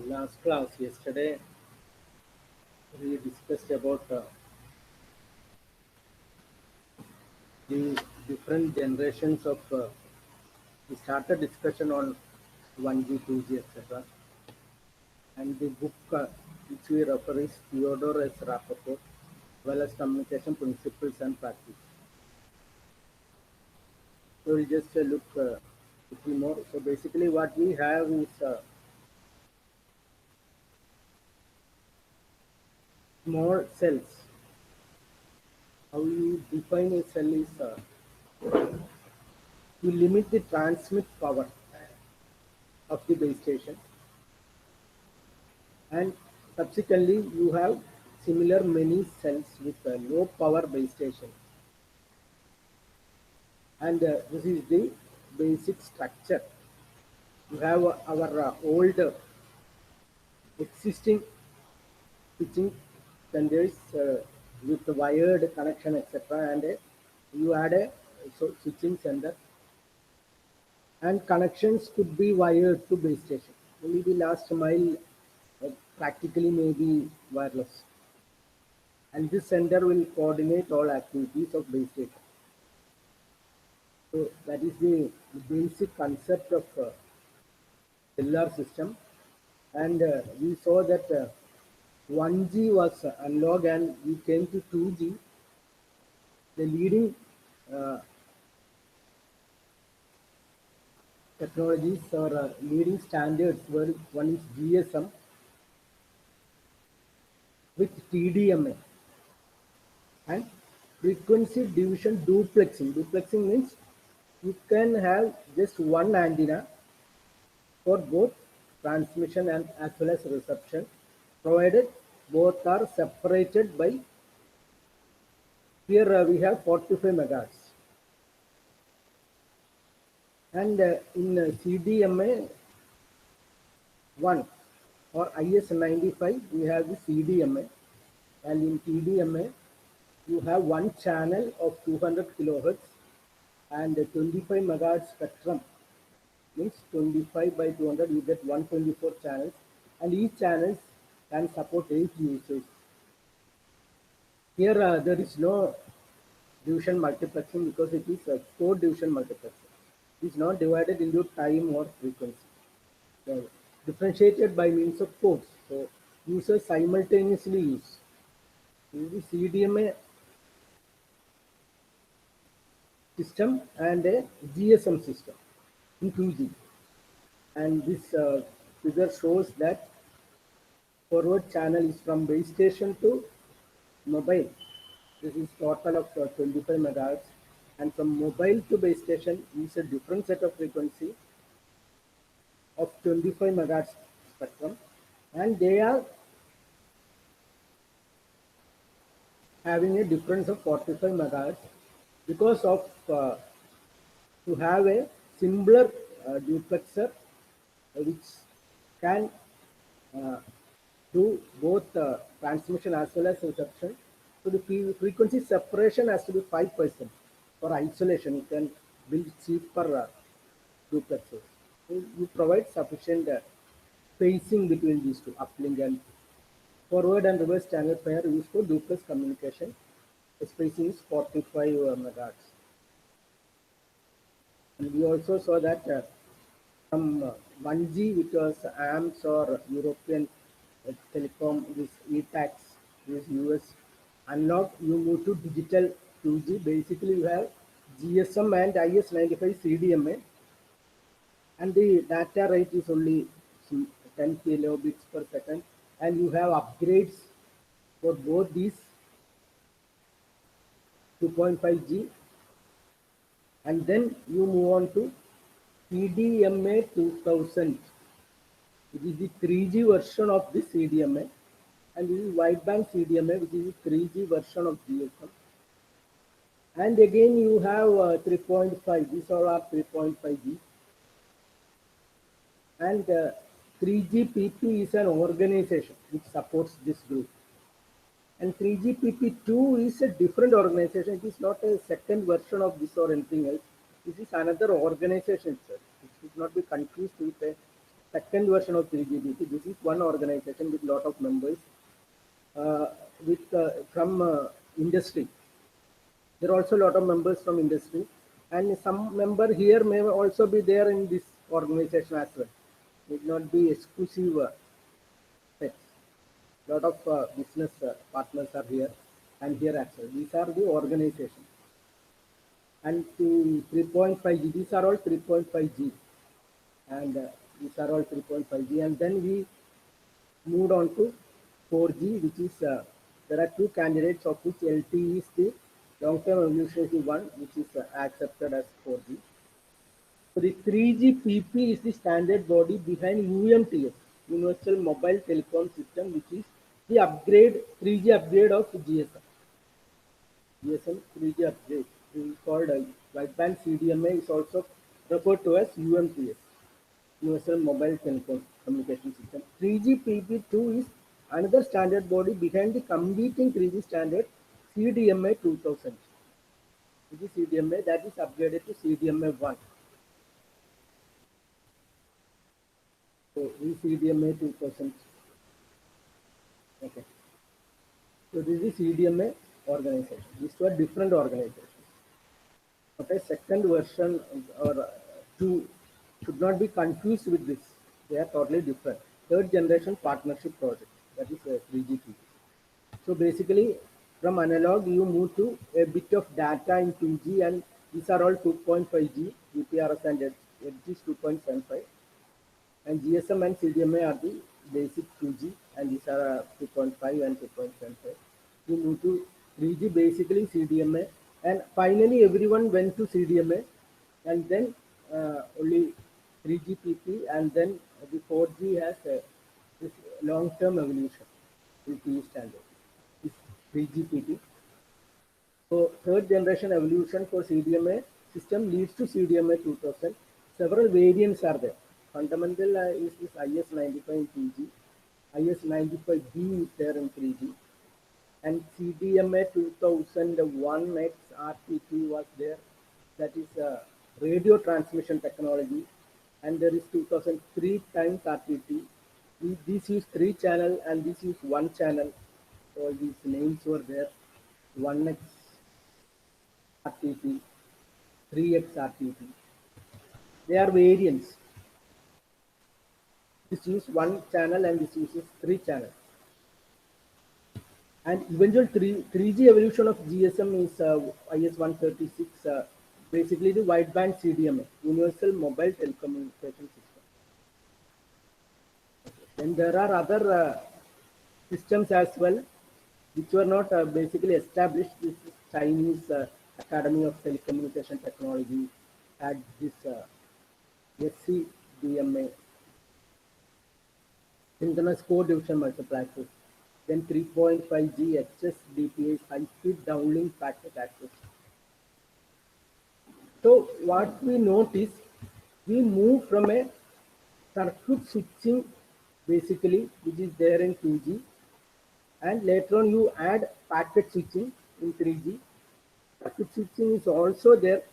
Last class yesterday we discussed about the different generations of we started discussion on 1G, 2G, etc. And the book which we refer is Theodore S. Rappaport, well as Communication Principles and Practice. So we just look little more. So basically what we have is small cells. How you define a cell is you limit the transmit power of the base station, and subsequently you have similar many cells with a low power base station, and this is the basic structure. You have our old existing switching standards with wired connection, etc., and you add a switching center, and connections could be wired to base station. Only the last mile practically may be wireless, and this center will coordinate all activities of base station. So that is the basic concept of cellular system, and we saw that 1G was analog and we came to 2G. The leading uh, technologies or leading standards were one is GSM with TDMA and frequency division duplexing. Duplexing means you can have just one antenna for both transmission and as well as reception, provided both are separated by, here we have 45 megahertz, and in CDMA 1 or IS95 we have the CDMA, and in TDMA you have one channel of 200 kilohertz and 25 megahertz spectrum, means 25 by 200 you get 124 channels, and each channels can support 8 users. Here there is no division multiplexing because it is a code division multiplexing. It is not divided into time or frequency. So, differentiated by means of codes. So users simultaneously use. This is CDMA system and a GSM system in 2G. And this figure shows that forward channel is from base station to mobile. This is total of 25 megahertz, and from mobile to base station is a different set of frequency of 25 megahertz spectrum, and they are having a difference of 45 megahertz because of to have a simpler duplexer which can uh, do both transmission as well as reception. So the frequency separation has to be 5%. For isolation, you can build cheaper duplexers. So you provide sufficient spacing between these two, uplink and forward and reverse channel pair used for duplex communication. The spacing is 45 megahertz. And we also saw that from 1G, which was AMS or European telecom, this ETAX, this US analog, you move to digital 2G. Basically, you have GSM and IS95 CDMA, and the data rate is only 10 kilobits per second, and you have upgrades for both these 2.5G, and then you move on to CDMA 2000. It is the 3G version of this CDMA, and this is wideband CDMA, which is the 3G version of GSM. And again, you have 3.5. These all are 3.5G. And 3GPP is an organization which supports this group. And 3GPP2 is a different organization. It is not a second version of this or anything else. This is another organization, sir. It should not be confused with a second version of 3GPP. This is one organization with lot of members uh, with from industry. There are also a lot of members from industry, and some member here may also be there in this organization as well. It not be exclusive sets. Lot of business partners are here, and here as well. These are the organization. And to 3.5G, these are all 3.5G, and these are all 3.5G. And then we moved on to 4G, which is there are two candidates of which LTE is the long-term evolutionary one, which is accepted as 4G. So the 3GPP is the standard body behind UMTS, Universal Mobile Telecom System, which is the upgrade 3G upgrade of GSM. GSM 3G upgrade is called wideband CDMA is also referred to as UMTS, Universal Mobile Telecom Communication System. 3GPP2 is another standard body behind the competing 3G standard CDMA 2000. This is CDMA that is upgraded to CDMA 1. So this CDMA 2000. Okay. So this is CDMA organization. These two are different organizations. Okay, second version or two should not be confused with this. They are totally different. Third generation partnership project, that is 3GP. So basically, from analog, you move to a bit of data in 2G, and these are all 2.5G, GPRS and Edge is 2.75. And GSM and CDMA are the basic 2G, and these are 2.5 and 2.75. We move to 3G, basically CDMA, and finally everyone went to CDMA, and then only 3GPP, and then the 4G has this long-term evolution, LTE standard, this 3GPP. So third generation evolution for CDMA system leads to CDMA 2000. Several variants are there. Fundamental is this IS95 in 2G, IS95B is there in 3G, and CDMA 2001X RTT was there. That is radio transmission technology, and there is 2003 times RTT. This is 3 channel and this is 1 channel. So these names were there. 1X RTT, 3X RTT. They are variants. This uses 1 channel and this uses 3 channels. And eventual 3G evolution of GSM is IS-136, basically the wideband CDMA, Universal Mobile Telecommunication System. Then there are other systems as well, which were not basically established. This is Chinese Academy of Telecommunication Technology had this SCDMA, synchronous core division multiplexes. Then 3.5G HSDPA is high-speed downlink packet access. So what we notice, we move from a circuit switching basically, which is there in 2G, and later on you add packet switching in 3G. Circuit switching is also there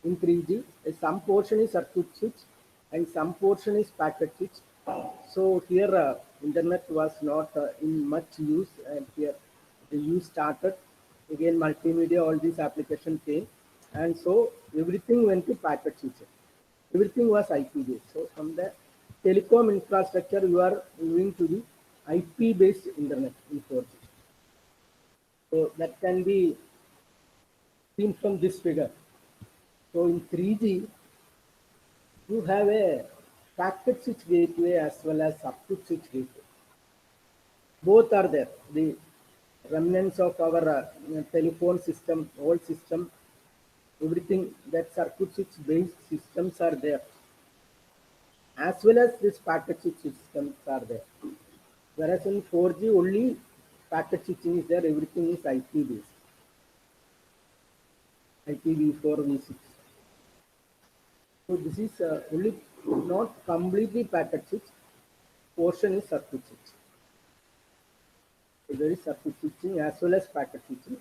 in 3G. Some portion is circuit switch and some portion is packet switch. So here internet was not in much use, and here the use started. Again multimedia, all these applications came, and so everything went to packet switching. Everything was IP based. So from the telecom infrastructure, you are moving to the IP based internet in 4G. So that can be seen from this figure. So in 3G, you have a packet switch gateway as well as circuit switch gateway. Both are there. The remnants of our telephone system, old system, everything that circuit switch based systems are there, as well as this packet switch systems are there. Whereas in 4G only packet switching is there, everything is IP based. IPv4, V6. So this is only not completely packet switch, portion is circuit switch. So there is circuit switching as well as packet switching.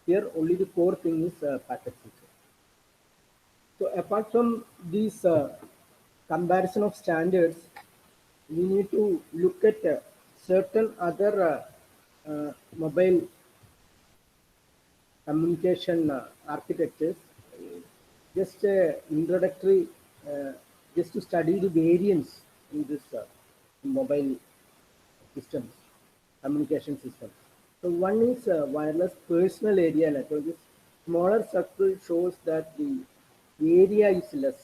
Here only the core thing is packet switching. So apart from these comparison of standards, we need to look at certain other mobile communication architectures. Just introductory, uh, just to study the variants in this mobile systems, communication systems. So one is wireless personal area network. This smaller circle shows that the area is less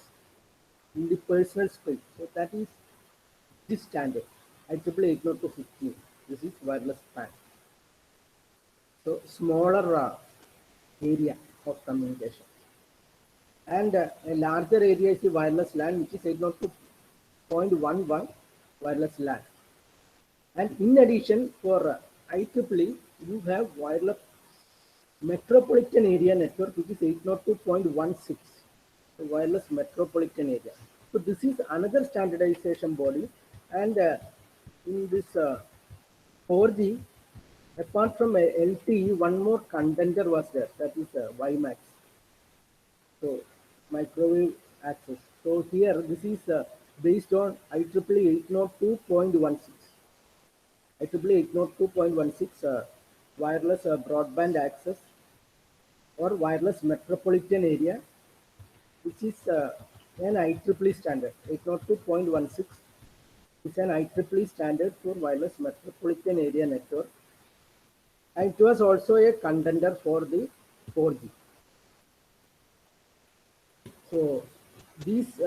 in the personal space. So that is this standard, IEEE 802.15. This is wireless PAN. So smaller area of communication. And a larger area is the wireless LAN, which is 802.11 wireless LAN. And in addition, for IEEE, you have wireless metropolitan area network, which is 802.16. So wireless metropolitan area. So this is another standardization body. And in this 4G, apart from LTE, one more contender was there, that is WiMAX. So microwave access. So here this is based on IEEE 802.16. IEEE 802.16 wireless broadband access or wireless metropolitan area, which is an IEEE standard. 802.16 is an IEEE standard for wireless metropolitan area network, and it was also a contender for the 4G. So these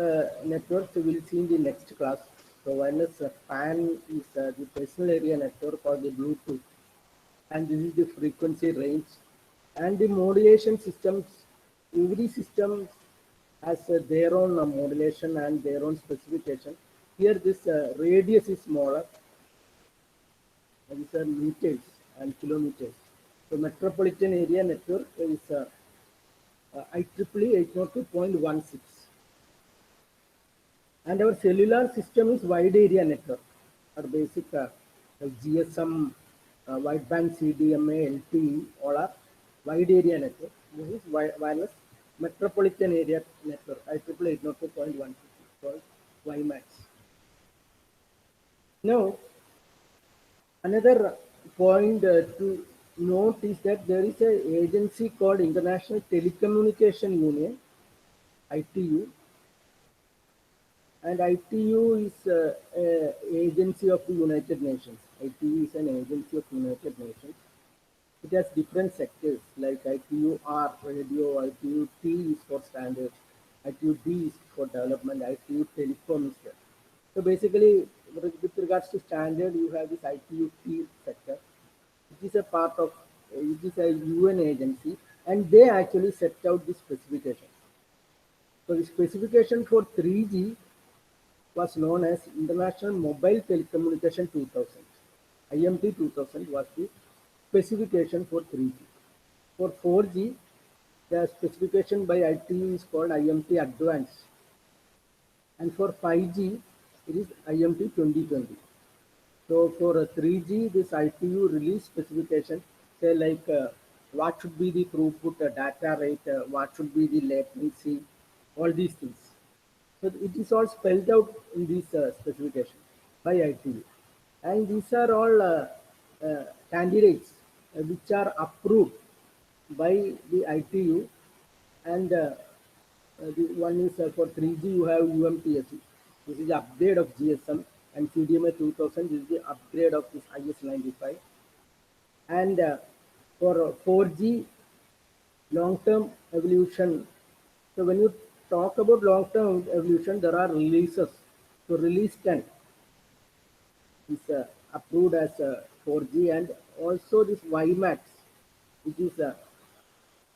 networks we will see in the next class. So wireless PAN is the personal area network or the Bluetooth, and this is the frequency range. And the modulation systems, every system has their own modulation and their own specification. Here this radius is smaller, and these are meters and kilometers. So metropolitan area network is IEEE 802.16. And our cellular system is wide area network, our basic GSM, wideband CDMA, LTE, all are wide area network. This is wireless metropolitan area network, IEEE 802.16, called WiMAX. Now, another point to note is that there is an agency called International Telecommunication Union, ITU, and ITU is an agency of the United Nations. ITU is an agency of the United Nations. It has different sectors like ITU-R, radio, ITU-T is for standards, ITU-D is for development, ITU telecom is there. So basically, with regards to standard, you have this ITU-T sector, which is a part of, which is a UN agency, and they actually set out the specifications. So the specification for 3G was known as International Mobile Telecommunication 2000. IMT 2000 was the specification for 3G. For 4G, the specification by ITU is called IMT Advanced. And for 5G, it is IMT 2020. So for 3G, this ITU release specification say like what should be the throughput data rate, what should be the latency, all these things. So it is all spelled out in this specification by ITU. And these are all candidates which are approved by the ITU. And the one is for 3G, you have UMTS. This is the upgrade of GSM, and CDMA 2000 is the upgrade of this IS-95. And for 4G, long-term evolution. So when you talk about long-term evolution, there are releases. So release 10 is approved as 4G, and also this WiMAX, which is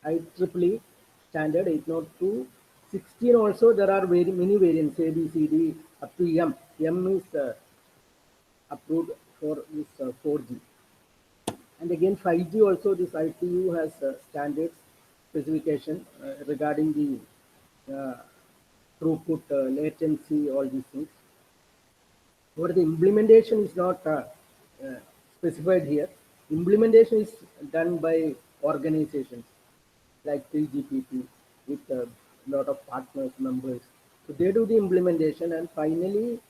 IEEE standard 802. 16 also there are very many variants, A, B, C, D up to M. M is approved for this 4G. And again 5G also, this ITU has standards specification regarding the throughput, latency, all these things. But the implementation is not specified here. Implementation is done by organizations like 3GPP with a lot of partners, members. So they do the implementation, and finally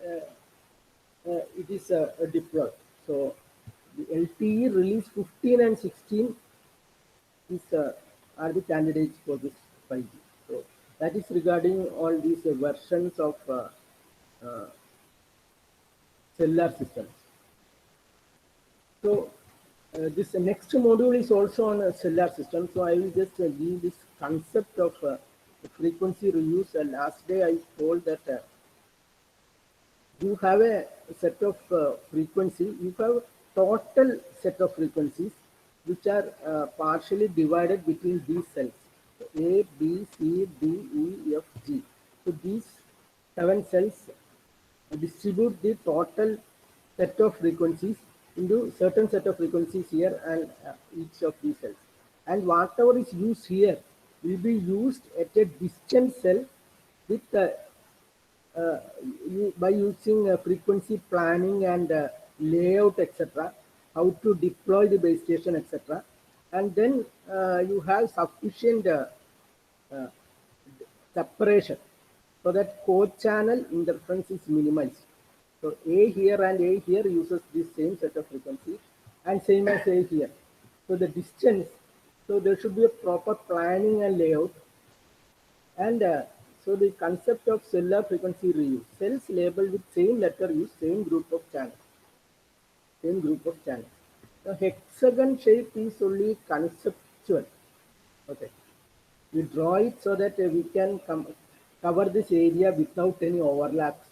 it is deployed. So the LTE release 15 and 16 is are the candidates for this 5G. So that is regarding all these versions of uh, cellular systems. So this next module is also on a cellular system. So I will just give this concept of frequency reuse. Last day I told that you have a set of frequency, you have total set of frequencies which are partially divided between these cells. So A, B, C, D, E, F, G. So these 7 cells distribute the total set of frequencies into certain set of frequencies here and each of these cells. And whatever is used here will be used at a distant cell with uh, by using frequency planning and layout, etc., how to deploy the base station, etc. And then you have sufficient uh, separation so that co-channel interference is minimized. So A here and A here uses the same set of frequency and same as A here. So the distance, so there should be a proper planning and layout. And so the concept of cellular frequency reuse, cells labeled with same letter use same group of channels, same group of channels. The hexagon shape is only conceptual. Okay, we draw it so that we can cover this area without any overlaps.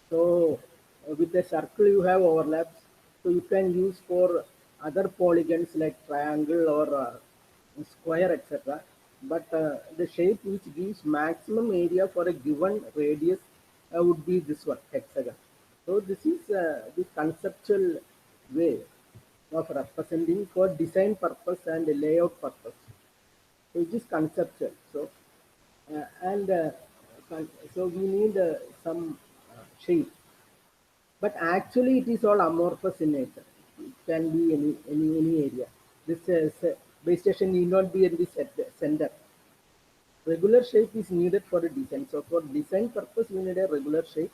So with a circle you have overlaps, so you can use for other polygons like triangle or square, etc. But the shape which gives maximum area for a given radius would be this one, hexagon. So this is the conceptual way of representing for design purpose and layout purpose. So it is conceptual. So and so we need some shape, but actually it is all amorphous in nature. It can be any area. This base station need not be in the center. Regular shape is needed for a design. So for design purpose, we need a regular shape.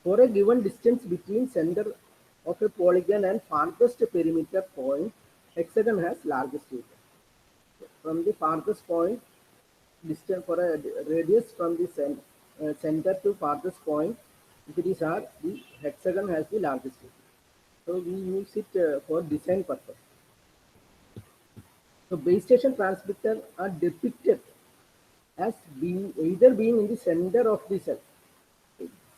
For a given distance between center of a polygon and farthest perimeter point, hexagon has largest area. From the farthest point, distance for a radius from the center to farthest point, if it is R, the hexagon has the largest area. So we use it for design purpose. So base station transmitter are depicted as either being in the center of the cell.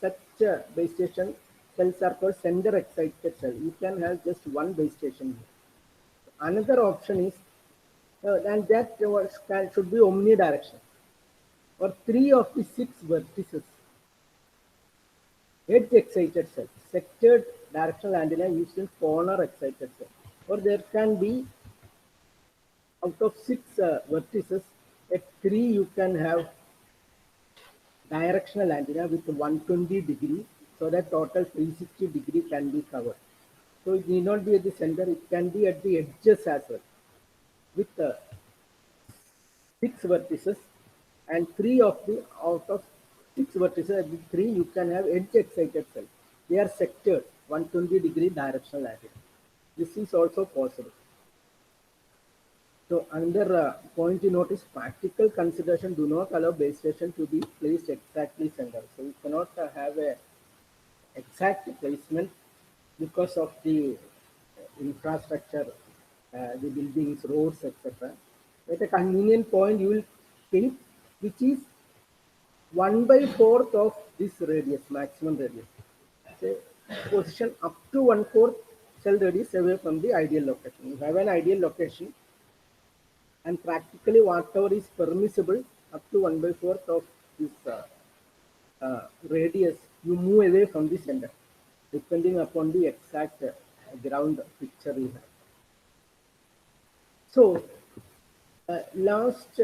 Such base station cells are called center excited cell. You can have just one base station here. Another option is, and that should be omnidirectional, or 3 of the 6 vertices, edge excited cell, sectored directional antenna used in corner excited cell. Or there can be out of 6 vertices, at 3 you can have directional antenna with 120 degree, so that total 360 degree can be covered. So it need not be at the center, it can be at the edges as well, with 6 vertices, and 3 of the out of 6 vertices, at the 3 you can have edge excited cell. They are sectored 120 degree directional antenna. This is also possible. So another point to note is practical consideration do not allow base station to be placed exactly center. So you cannot have a exact placement because of the infrastructure, the buildings, roads, etc. At a convenient point, you will keep which is 1/4 of this radius, maximum radius. Say position up to 1/4 cell radius away from the ideal location. You have an ideal location, and practically whatever is permissible up to 1/4 of this radius, you move away from the center, depending upon the exact ground picture you have. So last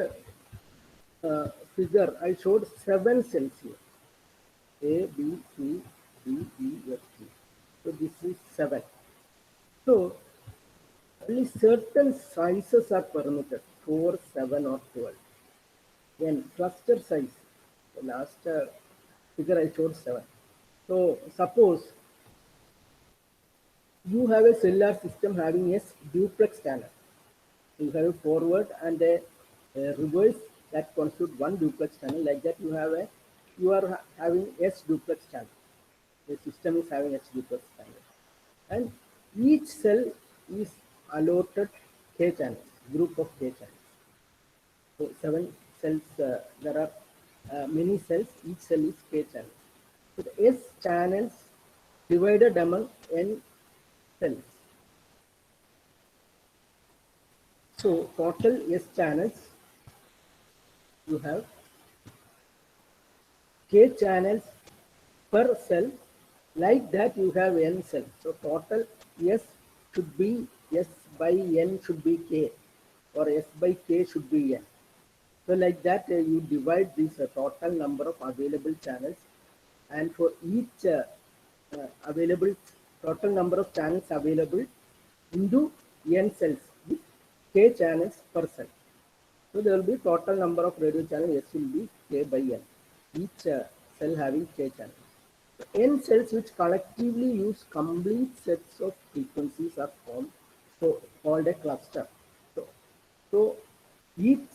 figure, I showed 7 cells here: A, B, C, D, E, F, G. So this is 7. So only certain sizes are permitted: 4, 7, or 12. Then cluster size. The last figure I showed 7. So suppose you have a cellular system having a duplex channel. You have a forward and a reverse that constitute one duplex channel. Like that, you are having S duplex channel. The system is having S duplex channel, and each cell is allotted K channels, group of K channels. So 7 cells. There are many cells. Each cell is K channels. So the S channels divided among N cells. So total S channels, you have K channels per cell. Like that, you have N cells. So total S should be S by N should be K, or S by K should be N. So like that, you divide this total number of available channels, and for each available total number of channels available into N cells with K channels per cell. So there will be total number of radio channels. S will be K by N. Each cell having K channels. So N cells which collectively use complete sets of frequencies are formed, so called a cluster. So, so each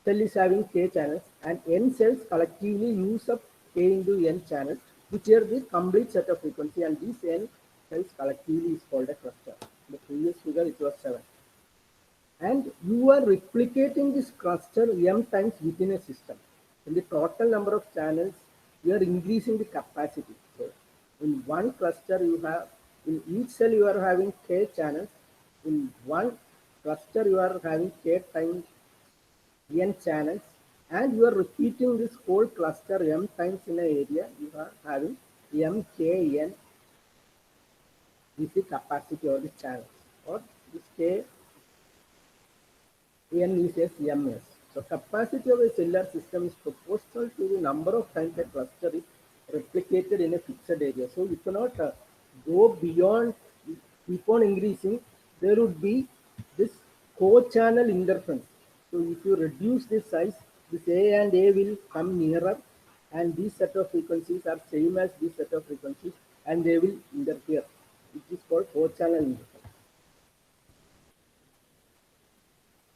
cell is having K channels, and N cells collectively use up K into N channels, which are the complete set of frequency, and these N cells collectively is called a cluster. The previous figure it was 7. And you are replicating this cluster m times within a system. In the total number of channels, you are increasing the capacity. So in one cluster, in each cell you are having K channels. In one cluster, you are having K times N channels, and you are repeating this whole cluster m times in an area. You are having mkn is the capacity of the channels, or this K N is as ms. So capacity of a cellular system is proportional to the number of times a cluster is replicated in a fixed area. So you cannot go beyond, keep on increasing. There would be this co-channel interference. So if you reduce this size, this A and A will come nearer, and these set of frequencies are same as this set of frequencies, and they will interfere. It is called co-channel interference.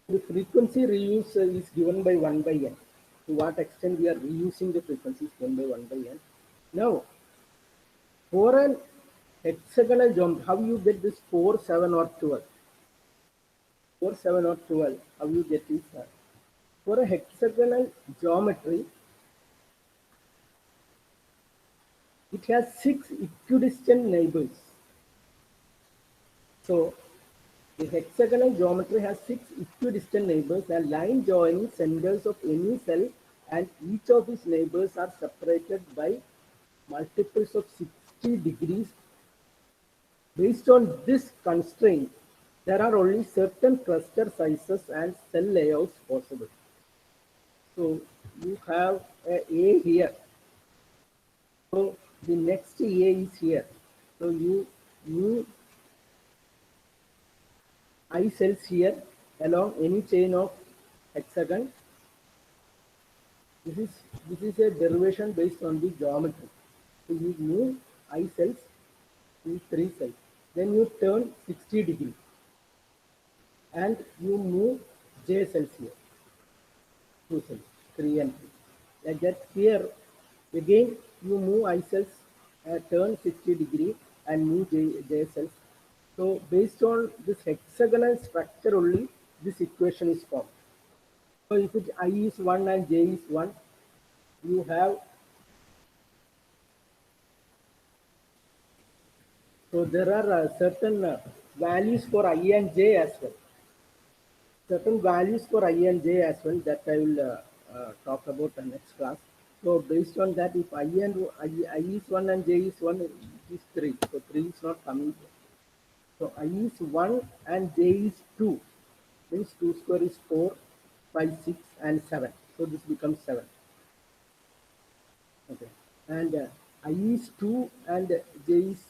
The frequency reuse is given by 1 by n. To what extent we are reusing the frequencies given by 1 by n. Now, for an hexagonal geometry, how you get this 4, 7 or 12? 4, 7 or 12, how you get this? For a hexagonal geometry, it has 6 equidistant neighbors. So, the hexagonal geometry has 6 equidistant neighbors and line joining centers of any cell, and each of these neighbors are separated by multiples of 60 degrees. Based on this constraint, there are only certain cluster sizes and cell layouts possible. So you have a here. So the next A is here. So you I cells here along any chain of hexagon. This is a derivation based on the geometry. So you move I cells in 3 cells. Then you turn 60 degrees and you move J cells here. 2 cells, 3 and 3. Like that here again you move I cells, turn 60 degree and move J cells. So based on this hexagonal structure only, this equation is formed. So if it I is 1 and J is 1, you have, so there are certain values for I and J as well. Certain values for I and J as well that I will talk about in next class. So based on that, if I is 1 and J is 1, it is 3. So 3 is not coming here. So I is 1 and J is 2. Means 2 square is 4, 5, 6 and 7. So this becomes 7. Okay. And I is 2 and J is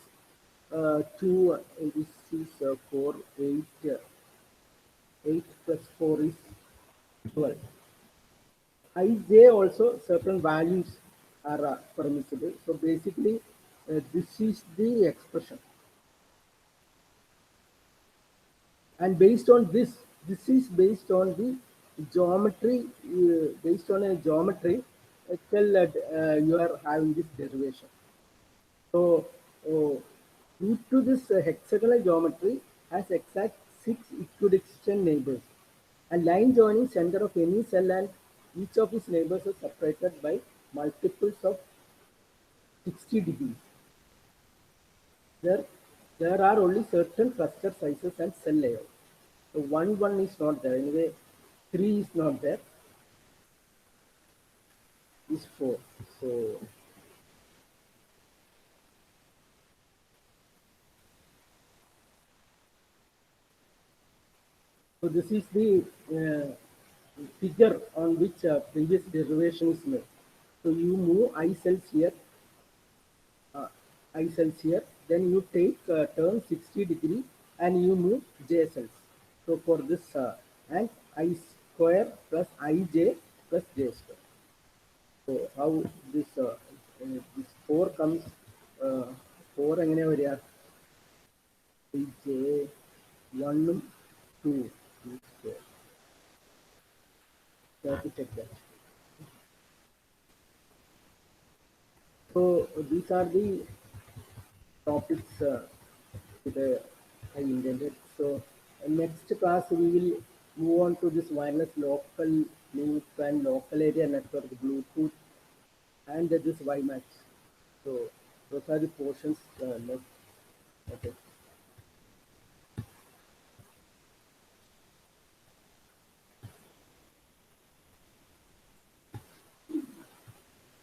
2. This is 4, 8. 8 plus 4 is 12. Ij also certain values. are permissible. So basically, this is the expression. And based on this is based on the geometry, based on a geometry, tell that you are having this derivation. So due to this hexagonal geometry has exact six equidistant neighbors. A line joining center of any cell and each of its neighbors is separated by multiples of 60 degrees. There, there are only certain cluster sizes and cell layouts. So one is not there. Anyway, three is not there. Is four. So this is the figure on which previous derivation is made. So you move I cells here, uh, I cells here. Then you take turn 60 degree and you move J cells. So for this and I square plus Ij plus J square. So how this four comes, uh, four എങ്ങനെയാ വരിക? J one two. So you have to check that. So these are the topics today I intended. So next class we will move on to this wireless local loop and local area network, Bluetooth, and this WiMAX. So those are the portions left. Okay.